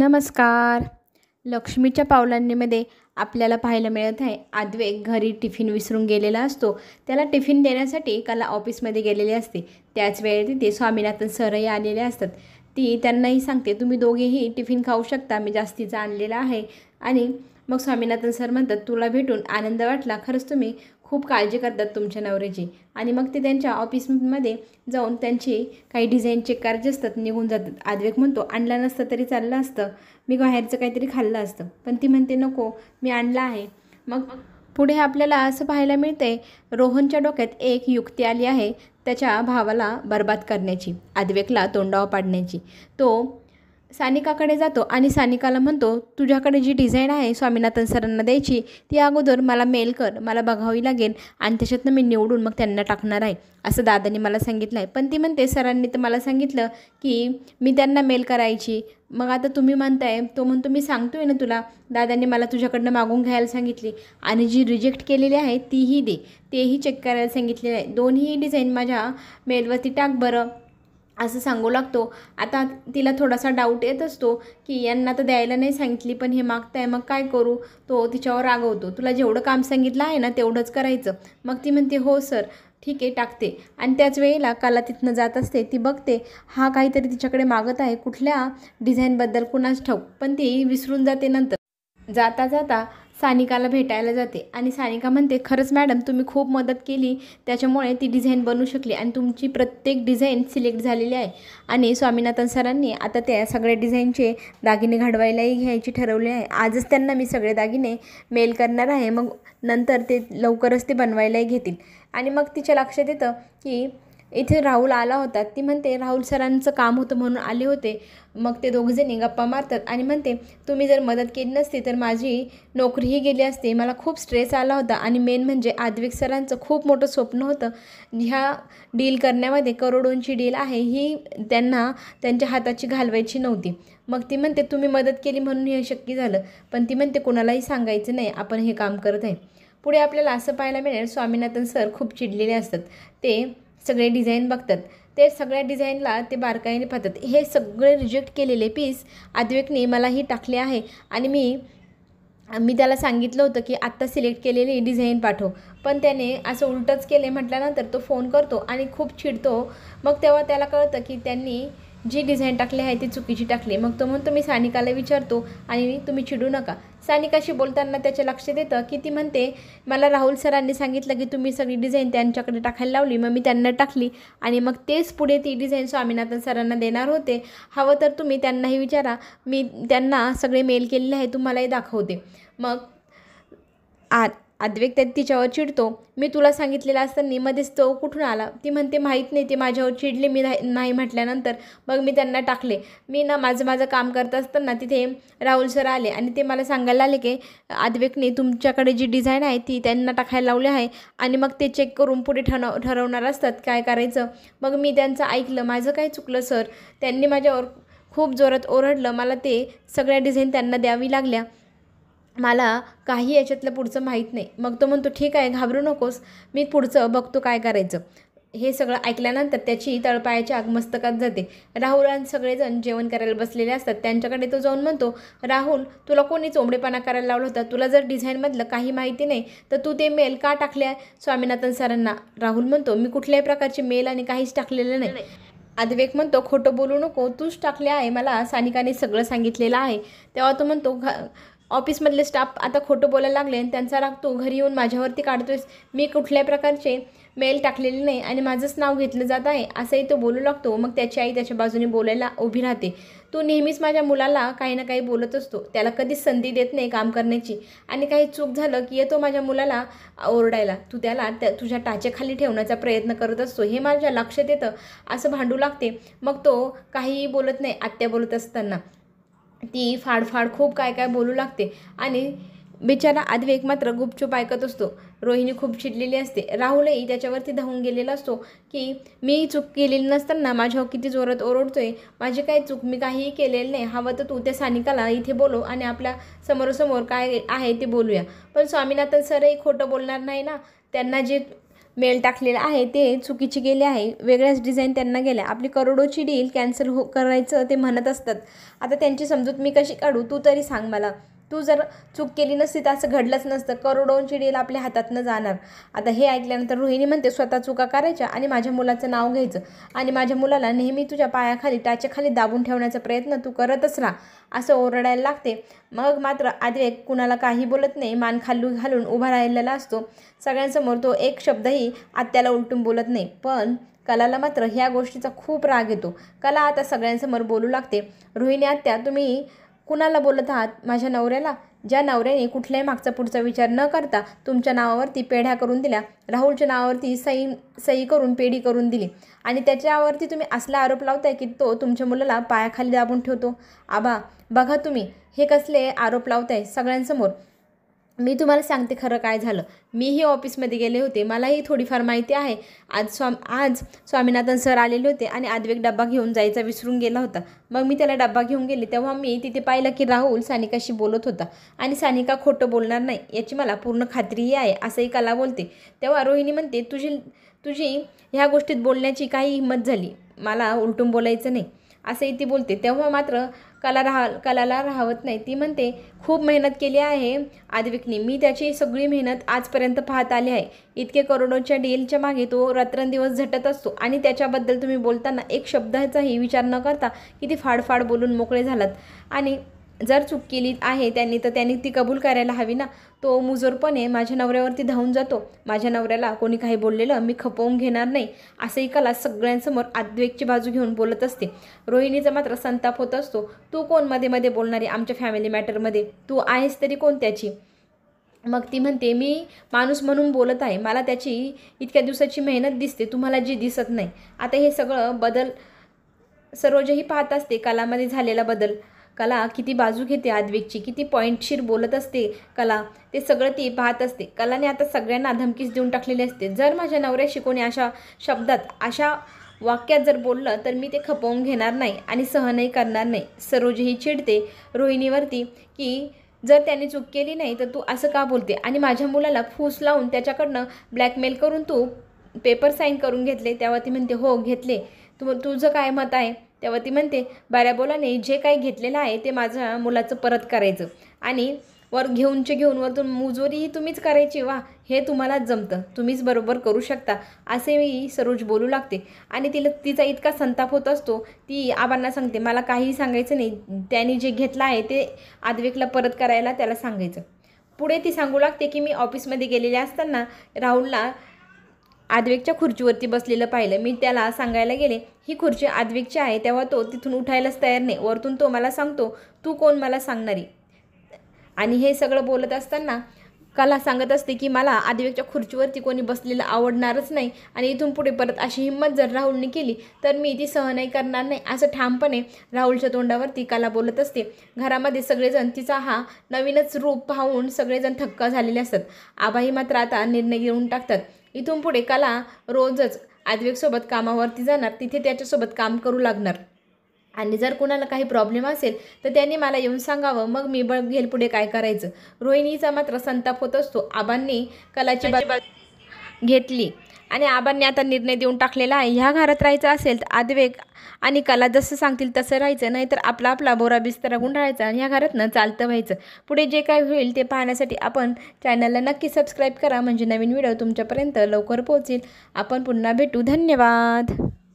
नमस्कार. लक्ष्मीच्या पावलांनीमध्ये आपल्याला पाहायला मिळत आहे आद्वैक घरी टिफिन विसरून गेलेला असतो. त्याला टिफिन देण्यासाठी कला ऑफिसमध्ये गेलेली असते. त्याच वेळी तिथे स्वामीनाथन सरही आलेले असतात. ती त्यांनाही सांगते, तुम्ही दोघेही टिफिन खाऊ शकता, मी जास्तीचा आणलेला आहे. आणि मग स्वामीनाथन सर म्हणतात, तुला भेटून आनंद वाटला, खरंच तुम्ही खूप काळजी करतात तुमच्या नवऱ्याची. आणि मग ते त्यांच्या ऑफिसमध्ये जाऊन त्यांची काही डिझाईन चेक करायचे असतात, निघून जातात. आद्वैक म्हणतो, आणलं नसतं तरी चाललं असतं, मी बाहेरचं काहीतरी खाल्लं असतं. पण ती म्हणते, नको, मी आणलं आहे. मग पुढे आपल्याला असं पाहायला मिळते, रोहनच्या डोक्यात एक युक्ती आली आहे त्याच्या भावाला बर्बाद करण्याची, आद्वैकला तोंडावर पाडण्याची. तो सानिकाकडे जातो आणि सानिकाला म्हणतो, तुझ्याकडे जी डिझाईन आहे स्वामीनाथन सरांना द्यायची, ती अगोदर मला मेल कर, मला बघावी लागेल आणि त्याच्यातनं मी निवडून मग त्यांना टाकणार आहे, असं दादांनी मला सांगितलं आहे. पण ती म्हणते, सरांनी तर मला सांगितलं की मी त्यांना मेल करायची. मग आता तुम्ही म्हणताय, तो म्हणतो, मी सांगतोय ना तुला, दादांनी मला तुझ्याकडनं मागून घ्यायला सांगितली आणि जी रिजेक्ट केलेली आहे तीही दे, तेही चेक करायला सांगितलेलं आहे. दोन्ही डिझाईन माझ्या मेलवरती टाक बरं, असं सांगू लागतो. आता तिला थोडासा डाऊट येत असतो की यांना तर द्यायला नाही सांगितली, पण हे मागताय, मग काय करू. तो तिच्यावर रागवतो, तुला जेवढं काम सांगितलं आहे ना तेवढंच करायचं. मग ती म्हणते, हो सर, ठीक आहे, टाकते. आणि त्याच वेळेला कला तिथनं जात असते. ती बघते, हा काहीतरी तिच्याकडे मागत आहे, कुठल्या डिझाईनबद्दल कुणास ठाऊक, पण ती विसरून जाते. नंतर जाता जाता सानिकाला भेटायला जाते आणि सानिका म्हणते, खरंच मॅडम, तुम्ही खूप मदत केली, त्याच्यामुळे ती डिझाईन बनू शकली आणि तुमची प्रत्येक डिझाईन सिलेक्ट झालेली आहे. आणि स्वामीनाथन सरांनी आता त्या सगळ्या डिझाईनचे दागिने घडवायलाही घ्यायची ठरवले आहे. आजच त्यांना मी सगळे दागिने मेल करणार आहे, मग नंतर ते लवकरच ते बनवायलाही घेतील. आणि मग तिच्या लक्षात येतं की इथे राहुल आला होता. ती म्हणते, राहुल सरांचं काम होतं म्हणून आले होते. मग ते दोघंजणी गप्पा मारतात आणि म्हणते, तुम्ही जर मदत केली नसती तर माझी नोकरीही गेली असती, मला खूप स्ट्रेस आला होता. आणि मेन म्हणजे आद्वैक सरांचं खूप मोठं स्वप्न होतं, ह्या डील करण्यामध्ये, करोडोंची डील आहे, ही त्यांना त्यांच्या हाताची घालवायची नव्हती. मग ती म्हणते, तुम्ही मदत केली म्हणून हे शक्य झालं. पण ती म्हणते, कोणालाही सांगायचं नाही आपण हे काम करत आहे. पुढे आपल्याला असं पाहायला मिळेल, स्वामीनाथन सर खूप चिडलेले असतात. ते सगळे डिझाईन बघतात, ते सगळ्या डिझाईनला ते बारकाईने पाहतात. हे सगळे रिजेक्ट केलेले पीस आद्वैकने मलाही टाकले आहे आणि मी त्याला सांगितलं होतं की आत्ता सिलेक्ट केलेली डिझाईन पाठव, पण त्याने असं उलटंच केले. म्हटल्यानंतर तो फोन करतो आणि खूप चिडतो. मग तेव्हा त्याला कळतं की त्यांनी जी डिझाईन टाकली आहे ती चुकीची टाकली. मग तो म्हणतो, मी सानिकाला विचारतो आणि तुम्ही चिडू नका. सानिकाशी बोलताना त्याच्या लक्षात येतं की ती म्हणते, मला राहुल सरांनी सांगितलं की तुम्ही सगळी डिझाईन त्यांच्याकडे टाकायला लावली, मग मी त्यांना टाकली आणि मग तेच पुढे ती डिझाईन स्वामीनाथन सरांना देणार होते. हवं तर तुम्ही त्यांनाही विचारा, मी त्यांना सगळे मेल केलेले आहे, तुम्हालाही दाखवते. मग आद्वैक तिच्यावर चिडतो, मी तुला सांगितलेलं असताना मध्येच तो कुठून आला. ती म्हणते, माहीत नाही, ते माझ्यावर चिडले मी नाही म्हटल्यानंतर. मग मी त्यांना टाकले. मी ना माझं काम करत असताना तिथे राहुल सर आले आणि ते मला सांगायला आले की आद्वैकने तुमच्याकडे जी डिझाईन आहे ती त्यांना टाकायला लावली आहे आणि मग ते चेक करून पुढे ठरवणार असतात काय करायचं. मग मी त्यांचं ऐकलं, माझं काय चुकलं सर, त्यांनी माझ्यावर खूप जोरात ओरडलं, मला ते सगळ्या डिझाईन त्यांना द्यावी लागल्या, मला काही याच्यातलं पुढचं माहीत नाही. मग तो म्हणतो, ठीक आहे, घाबरू नकोस, मी पुढचं बघतो काय करायचं. हे सगळं ऐकल्यानंतर त्याची तळपायाची आग मस्तकात जाते. राहुल आणि सगळेजण जेवण करायला बसलेले असतात. त्यांच्याकडे तो जाऊन म्हणतो, राहुल, तुला कोणी चोंबडेपणा करायला लावला होता, तुला जर डिझाईनमधलं काही माहिती नाही तर तू ते मेल का टाकले स्वामीनाथन सरांना. राहुल म्हणतो, मी कुठल्याही प्रकारचे मेल आणि काहीच टाकलेलं नाही. आद्वैक म्हणतो, खोटं बोलू नको, तूच टाकले आहे, मला सानिकाने सगळं सांगितलेलं आहे. तेव्हा तो म्हणतो, ऑफिसमधले स्टाफ आता खोटं बोलायला लागले आणि त्यांचा राग तू घरी येऊन माझ्यावरती काढतोयस. मी कुठल्याही प्रकारचे मेल टाकलेले नाही आणि माझंच नाव घेतलं जात आहे, असंही तो बोलू लागतो. मग त्याची आई त्याच्या बाजूने बोलायला उभी राहते. तू नेहमीच माझ्या मुलाला काही ना काही बोलत असतो, त्याला कधीच संधी देत नाही काम करण्याची, आणि काही चूक झालं की येतो माझ्या मुलाला ओरडायला, तू त्याला तुझ्या टाचेखाली ठेवण्याचा प्रयत्न करत असतो, हे माझ्या लक्षात येतं, असं भांडू लागते. मग तो काहीही बोलत नाही. आत्या बोलत असताना ती फाडफाड खूप काय काय बोलू लागते आणि बिचारा आद्वैक मात्र गुपचूप ऐकत असतो. रोहिणी खूप चिडलेली असते. राहुलही त्याच्यावरती धावून गेलेला असतो की मी चूक केलेली नसताना माझ्यावर किती जोरात ओरडतोय, माझी काही चूक, मी काहीही केलेलं नाही, हवं तर तू त्या सानिकाला इथे बोलव आणि आपल्या समोरासमोर काय आहे ते बोलूया. पण स्वामीनाथन सरही खोटं बोलणार नाही ना, त्यांना जे मेल टाकलेला आहे ते चुकीची गेले आहे, वेगळ्याच डिझाईन त्यांना गेल्या, आपली करोडोची डील कॅन्सल करायचं ते म्हणत असतात. आता त्यांची समजूत मी कशी काढू, तू तरी सांग मला. तू जर चूक केली नसती तर असं घडलंच नसतं, करोडोंची डील आपल्या हातातनं जाणार. आता हे ऐकल्यानंतर रोहिणी म्हणते, स्वतः चुका करायच्या आणि माझ्या मुलाचं नाव घ्यायचं आणि माझ्या मुलाला नेहमी तुझ्या पायाखाली टाच्याखाली दाबून ठेवण्याचा प्रयत्न तू करतच राहा, असं ओरडायला लागते. मग मात्र आद्वैक कुणाला काही बोलत नाही, मान खालू घालून उभा राहिलेला असतो. सगळ्यांसमोर तो एक शब्दही आत्याला उलटून बोलत नाही. पण कलाला मात्र ह्या गोष्टीचा खूप राग येतो. कला आता सगळ्यांसमोर बोलू लागते, रोहिणी आत्या, तुम्ही कुणाला बोलत आहात? माझ्या नवऱ्याला, ज्या नवऱ्याने कुठल्याही मागचा पुढचा विचार न करता तुमच्या नावावरती पेढ्या करून दिल्या, राहुलच्या नावावरती सही करून पेढी करून दिली आणि त्याच्यावरती तुम्ही असला आरोप लावताय की तो तुमच्या मुलाला पायाखाली दाबून ठेवतो. आबा बघा, तुम्ही हे कसले आरोप लावताय सगळ्यांसमोर. मी तुम्हाला सांगते खरं काय झालं. मीही ऑफिसमध्ये गेले होते, मलाही थोडीफार माहिती आहे. आज स्वामीनाथन सर आलेले होते आणि आद्वैक डब्बा घेऊन जायचा विसरून गेला होता. मग मी त्याला डब्बा घेऊन गेले तेव्हा मी तिथे पाहिलं की राहुल सानिकाशी बोलत होता आणि सानिका खोटं बोलणार नाही याची मला पूर्ण खात्रीही आहे, असंही कला बोलते. तेव्हा रोहिणी म्हणते, तुझी ह्या गोष्टीत बोलण्याची काही हिंमत झाली, मला उलटून बोलायचं नाही, असंही ती बोलते. तेव्हा मात्र कलाला राहवत नाही. ती म्हणते, खूप मेहनत केली आहे आद्वैकने, मी त्याची सगळी मेहनत आजपर्यंत पाहत आली आहे. इतके करोडोच्या डीलच्या मागे तो रात्रंदिवस झटत असतो आणि त्याच्याबद्दल तुम्ही बोलताना एक शब्दाचाही विचार न करता किती फाडफाड बोलून मोकळे झालात. आणि जर चूक केली आहे तर त्यांनी ती कबूल करायला हवी ना. तो मुजोरपणे माझ्या नवऱ्यावरती धावून जातो. माझ्या नवऱ्याला कोणी काही बोललेलं मी खपवून घेणार नाही, असंही कला सगळ्यांसमोर आद्वैकची बाजू घेऊन बोलत असते. रोहिणीचा मात्र संताप होत असतो. तू कोण मध्ये मध्ये बोलणारी आमच्या फॅमिली मॅटरमध्ये, तू आहेस तरी कोण त्याची. मग ती म्हणते, मी माणूस म्हणून बोलत आहे, मला त्याची इतक्या दिवसाची मेहनत दिसते, तुम्हाला जी दिसत नाही. आता हे सगळं बदल सरोजही पाहत असते, कलामध्ये झालेला बदल. कला किती बाजू घेते आद्वैकची, किती पॉईंटशीर बोलत असते कला, ते सगळं ती पाहत असते. कलाने आता सगळ्यांना धमकीच देऊन टाकलेली असते, जर माझ्या नवऱ्याशी कोणी अशा शब्दात अशा वाक्यात जर बोललं तर मी ते खपवून घेणार नाही आणि सहनही करणार नाही. सरोजही चिडते रोहिणीवरती की जर त्याने चूक केली नाही तर तू असं का बोलते आणि माझ्या मुलाला फूस लावून त्याच्याकडनं ब्लॅकमेल करून तू पेपर साईन करून घेतले. तेव्हा ती म्हणते, हो घेतले, तुझं काय मत आहे. तेव्हा ती म्हणते, बऱ्या बोलाने जे काही घेतलेलं आहे ते माझ्या मुलाचं परत करायचं आणि घेऊन वरतून मुजोरीही तुम्हीच करायची. वा, हे तुम्हालाच जमतं, तुम्हीच बरोबर करू शकता, असेही सरोज बोलू लागते. आणि तिचा इतका संताप होत असतो, ती आबांना सांगते, मला काहीही सांगायचं नाही, त्यांनी जे घेतलं आहे ते आद्वैकला परत करायला त्याला सांगायचं. पुढे ती सांगू लागते की मी ऑफिसमध्ये गेलेले असताना राहुलला आद्वैकच्या खुर्चीवरती बसलेलं पाहिलं. मी त्याला सांगायला गेले ही खुर्ची आद्वैकची आहे, तेव्हा तो तिथून उठायलाच तयार नाही. वरतून तो मला सांगतो, तू कोण मला सांगणारी. आणि हे सगळं बोलत असताना कला सांगत असते की मला आद्वैकच्या खुर्चीवरती कोणी बसलेलं आवडणारच नाही आणि इथून पुढे परत अशी हिंमत जर राहुलने केली तर मी ती सहनही करणार नाही, असं ठामपणे राहुलच्या तोंडावरती कला बोलत असते. घरामध्ये सगळेजण तिचा हा नवीनच रूप पाहून सगळेजण थक्क झालेले असतात. आबाही मात्र आता निर्णय घेऊन टाकतात. इथून पुढे कला रोजच आद्वैकसोबत कामावरती जाणार, तिथे त्याच्यासोबत काम करू लागणार आणि जर कोणाला काही प्रॉब्लेम असेल तर त्यांनी मला येऊन सांगावं, मग मी बघेल पुढे काय करायचं. रोहिणीचा मात्र संताप होत असतो. आबांनी कलाची बाजू घेतली आणि आबांनी आता निर्णय देऊन टाकलेला आहे, ह्या घरात राहायचं असेल तर आद्वैक आणि कला जसं सांगतील तसं राहायचं, नाहीतर आपला बोरा बिस्तरा गुंडाळायचा आणि ह्या घरातनं चालतं व्हायचं. पुढे जे काय होईल ते पाहण्यासाठी आपण चॅनलला नक्की सबस्क्राईब करा, म्हणजे नवीन व्हिडिओ तुमच्यापर्यंत लवकर पोहोचेल. आपण पुन्हा भेटू. धन्यवाद.